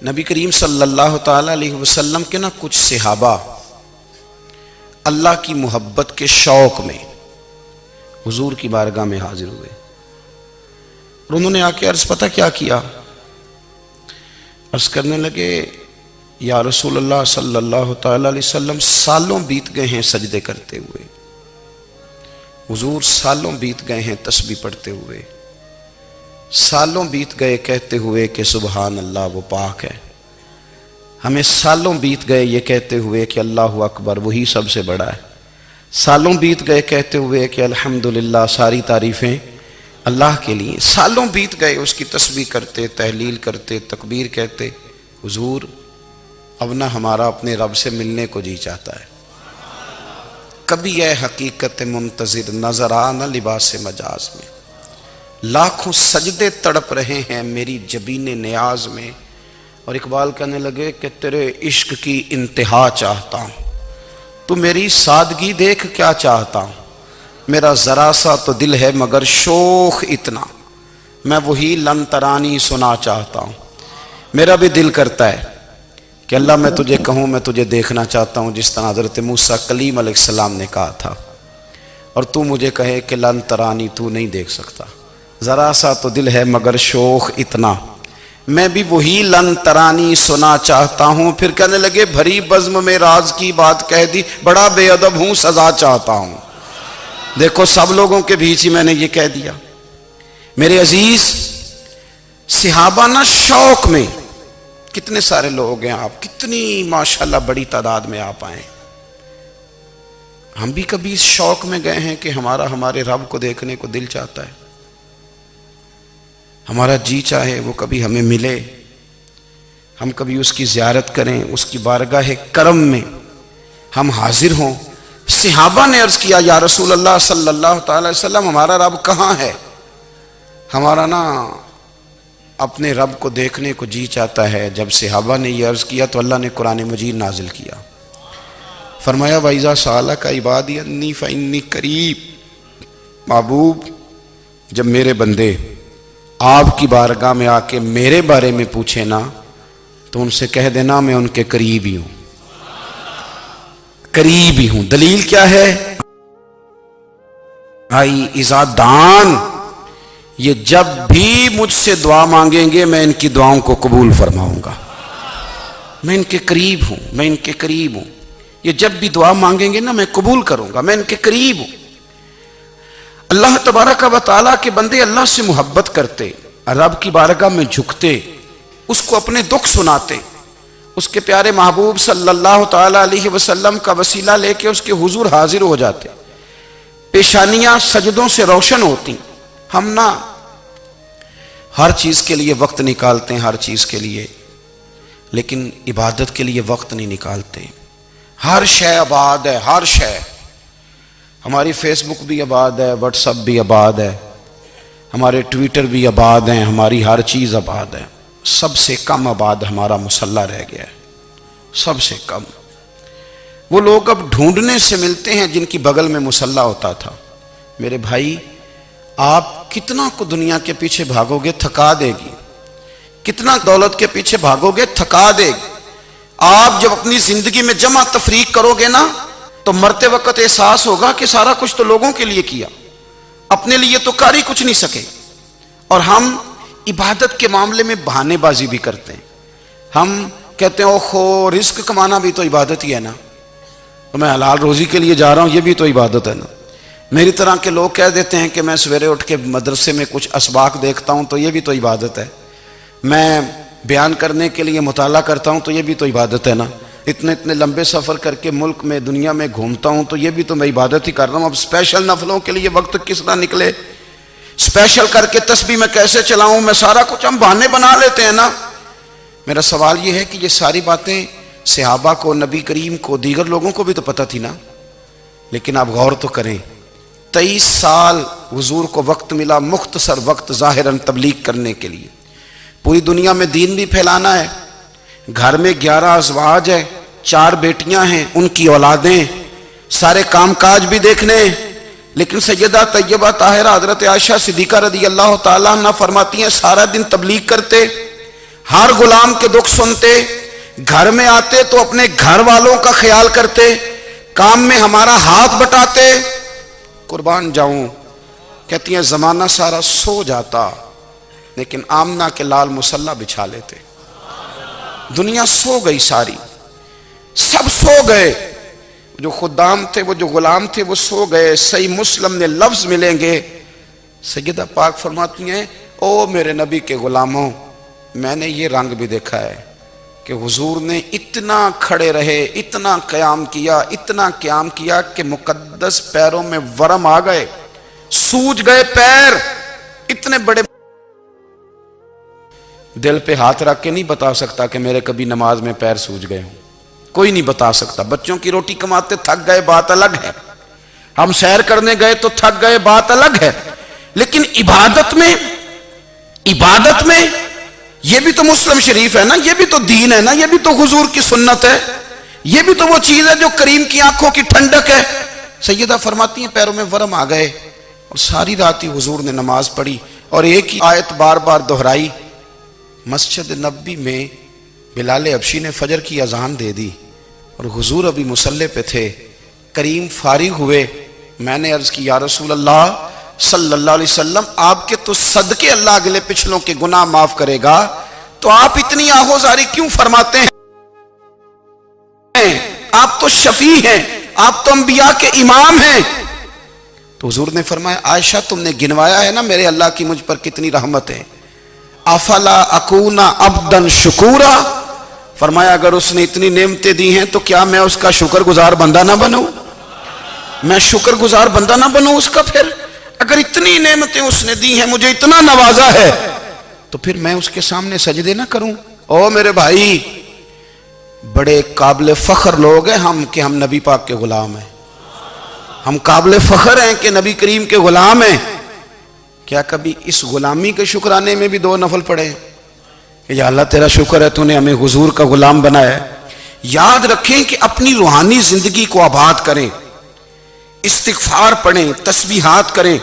नबी करीम सल्लल्लाहु ताला अलैहि वसल्लम के ना कुछ सहाबा अल्लाह की मोहब्बत के शौक में हुजूर की बारगाह में हाजिर हुए और उन्होंने आके अर्ज पता क्या किया, अर्ज करने लगे, या रसूलल्लाह सल्लल्लाहु ताला अलैहि वसल्लम सालों बीत गए हैं सजदे करते हुए, हुजूर सालों बीत गए हैं तस्बीह पढ़ते हुए, सालों बीत गए कहते हुए कि सुबहान अल्लाह वो पाक है, हमें सालों बीत गए ये कहते हुए कि अल्लाहु अकबर वही सबसे बड़ा है, सालों बीत गए कहते हुए कि अल्हम्दुलिल्लाह सारी तारीफ़ें अल्लाह के लिए, सालों बीत गए उसकी तस्बीह करते, तहलील करते, तकबीर कहते। हुजूर अब ना हमारा अपने रब से मिलने को जी चाहता है, कभी यह हकीकत मुंतज़िर नजर आ न लिबास मजाज में, लाखों सजदे तड़प रहे हैं मेरी जबीने नियाज में। और इकबाल कहने लगे कि तेरे इश्क की इंतहा चाहता हूँ, तू मेरी सादगी देख क्या चाहता हूँ, मेरा जरा सा तो दिल है मगर शोख इतना, मैं वही लन तरानी सुना चाहता हूँ। मेरा भी दिल करता है कि अल्लाह मैं तुझे कहूँ मैं तुझे देखना चाहता हूँ जिस तरह हज़रत मूसा कलीम अलैहिस्सलाम ने कहा था, और तू मुझे कहे कि लन तरानी तू नहीं देख सकता, ज़रा सा तो दिल है मगर शोख इतना, मैं भी वही लन तरानी सुना चाहता हूँ। फिर कहने लगे भरी बज़्म में राज की बात कह दी, बड़ा बेअदब हूँ सजा चाहता हूँ। देखो सब लोगों के बीच ही मैंने ये कह दिया। मेरे अजीज सहाबा ना शौक में, कितने सारे लोग हैं आप, कितनी माशाल्लाह बड़ी तादाद में आप आए, हम भी कभी इस शौक में गए हैं कि हमारे रब को देखने को दिल चाहता है, हमारा जी चाहे वो कभी हमें मिले, हम कभी उसकी ज़ियारत करें, उसकी बारगाह करम में हम हाजिर हों। सहाबा ने अर्ज़ किया या रसूल अल्लाह सल्लल्लाहु अलैहि वसल्लम हमारा रब कहाँ है, हमारा ना अपने रब को देखने को जी चाहता है। जब सहाबा ने यह अर्ज़ किया तो अल्लाह ने कुरान मजीद नाजिल किया, फरमाया वइज़ा सअलका इबादी अन्नी फ़इन्नी करीब, महबूब जब मेरे बंदे आपकी बारगाह में आके मेरे बारे में पूछे ना तो उनसे कह देना मैं उनके करीब ही हूं, करीब ही हूं। दलील क्या है भाई इज़ादान, ये जब भी मुझसे दुआ मांगेंगे मैं इनकी दुआओं को कबूल फरमाऊंगा, मैं इनके करीब हूं, मैं इनके करीब हूं। ये जब भी दुआ मांगेंगे ना मैं कबूल करूंगा, मैं इनके करीब हूं। अल्लाह तबारक व तआला के बंदे अल्लाह से मोहब्बत करते, रब की बारगाह में झुकते, उसको अपने दुख सुनाते, उसके प्यारे महबूब सल्लल्लाहु ताला अलैहि वसल्लम का वसीला लेके उसके हुजूर हाजिर हो जाते, पेशानियां सजदों से रोशन होती। हम ना हर चीज के लिए वक्त निकालते हैं, हर चीज के लिए, लेकिन इबादत के लिए वक्त नहीं निकालते। हर शय आबाद है, हर शय, हमारी फेसबुक भी आबाद है, व्हाट्सअप भी आबाद है, हमारे ट्विटर भी आबाद हैं, हमारी हर चीज़ आबाद है। सबसे कम आबाद हमारा मुसल्ला रह गया है, सबसे कम। वो लोग अब ढूंढने से मिलते हैं जिनकी बगल में मुसल्ला होता था। मेरे भाई आप कितना को दुनिया के पीछे भागोगे थका देगी, कितना दौलत के पीछे भागोगे थका देगी। आप जब अपनी जिंदगी में जमा तफरीक करोगे ना तो मरते वक्त एहसास होगा कि सारा कुछ तो लोगों के लिए किया, अपने लिए तो कर ही कुछ नहीं सके। और हम इबादत के मामले में बहानेबाजी भी करते हैं। हम कहते हैं ओहो रिस्क कमाना भी तो इबादत ही है ना, तो मैं हलाल रोजी के लिए जा रहा हूं, ये भी तो इबादत है ना। मेरी तरह के लोग कह देते हैं कि मैं सवेरे उठ के मदरसे में कुछ असबाक देखता हूं तो ये भी तो इबादत है, मैं बयान करने के लिए मुताला करता हूं तो ये भी तो इबादत है ना, इतने इतने लंबे सफ़र करके मुल्क में दुनिया में घूमता हूं तो ये भी तो मैं इबादत ही कर रहा हूं। अब स्पेशल नफलों के लिए वक्त किस तरह निकले, स्पेशल करके तस्बीह मैं कैसे चलाऊं, मैं सारा कुछ हम बहाने बना लेते हैं ना। मेरा सवाल ये है कि ये सारी बातें सहाबा को, नबी करीम को, दीगर लोगों को भी तो पता थी ना, लेकिन आप गौर तो करें 23 साल हुजूर को वक्त मिला, मुख्तसर वक्त ज़ाहिरन तबलीग करने के लिए। पूरी दुनिया में दीन भी फैलाना है, घर में 11 अज़वाज है, 4 बेटियां हैं, उनकी औलादें, सारे कामकाज भी देखने। लेकिन सैयदा तैयबा ताहिरा हजरत आयशा सिद्दीका रदी अल्लाह ताला अन्हा फरमाती हैं सारा दिन तबलीग करते, हर गुलाम के दुख सुनते, घर में आते तो अपने घर वालों का ख्याल करते, काम में हमारा हाथ बटाते। कुर्बान जाऊं, कहती हैं जमाना सारा सो जाता लेकिन आमना के लाल मुसल्ला बिछा लेते। दुनिया सो गई, सारी सब सो गए, जो खुदाम थे, वो जो गुलाम थे, वो सो गए। सही मुस्लिम में लफ्ज मिलेंगे, सैयदा पाक फरमाती हैं, ओ मेरे नबी के गुलामों, मैंने ये रंग भी देखा है कि हुजूर ने इतना खड़े रहे, इतना क़याम किया, इतना क़याम किया कि मुकद्दस पैरों में वरम आ गए, सूज गए पैर। इतने बड़े दिल पे हाथ रख के नहीं बता सकता कि मेरे कभी नमाज में पैर सूज गए हों, कोई नहीं बता सकता। बच्चों की रोटी कमाते थक गए, बात अलग है। हम सैर करने गए तो थक गए, बात अलग है। लेकिन इबादत में यह भी तो मुस्लिम शरीफ है ना, यह भी तो दीन है ना, यह भी तो हुजूर की सुन्नत है, यह भी तो वो चीज है जो करीम की आंखों की ठंडक है। सैयदा फरमाती हैं पैरों में वरम आ गए और सारी रात ही हुजूर ने नमाज पढ़ी और एक ही आयत बार बार दोहराई। मस्जिद नबी में बिलाल हबशी ने फजर की अजान दे दी और हुजूर अभी मुसल्ले पे थे। करीम फारिग हुए, मैंने अर्ज की, या रसूल अल्लाह सल्लल्लाहु अलैहि वसल्लम, आपके तो सदके अल्लाह अगले पिछलों के गुनाह माफ करेगा, तो आप इतनी आहोजारी क्यों फरमाते हैं? आप तो शफी हैं, आप तो अंबिया के इमाम हैं। तो हुजूर ने फरमाया, आयशा तुमने गिनवाया है ना मेरे अल्लाह की मुझ पर कितनी रहमत है। अफला अकूना अब्दन शुकूरा, फरमाया अगर उसने इतनी नेमतें दी हैं तो क्या मैं उसका शुक्रगुजार बंदा ना बनूं? मैं शुक्रगुजार बंदा ना बनूं उसका? फिर अगर इतनी नेमतें उसने दी हैं, मुझे इतना नवाजा है, तो फिर मैं उसके सामने सजदे ना करूं? ओ मेरे भाई, बड़े काबिल फख्र लोग हैं हम कि हम नबी पाक के गुलाम हैं। हम काबिल फख्र हैं कि नबी करीम के गुलाम हैं। क्या कभी इस गुलामी के शुक्राने में भी दो नफल पढ़े कि या अल्लाह तेरा शुक्र है तूने हमें हुजूर का गुलाम बनाया? याद रखें कि अपनी रूहानी जिंदगी को आबाद करें, इस्तिगफार पढ़ें, तस्बीहात करें।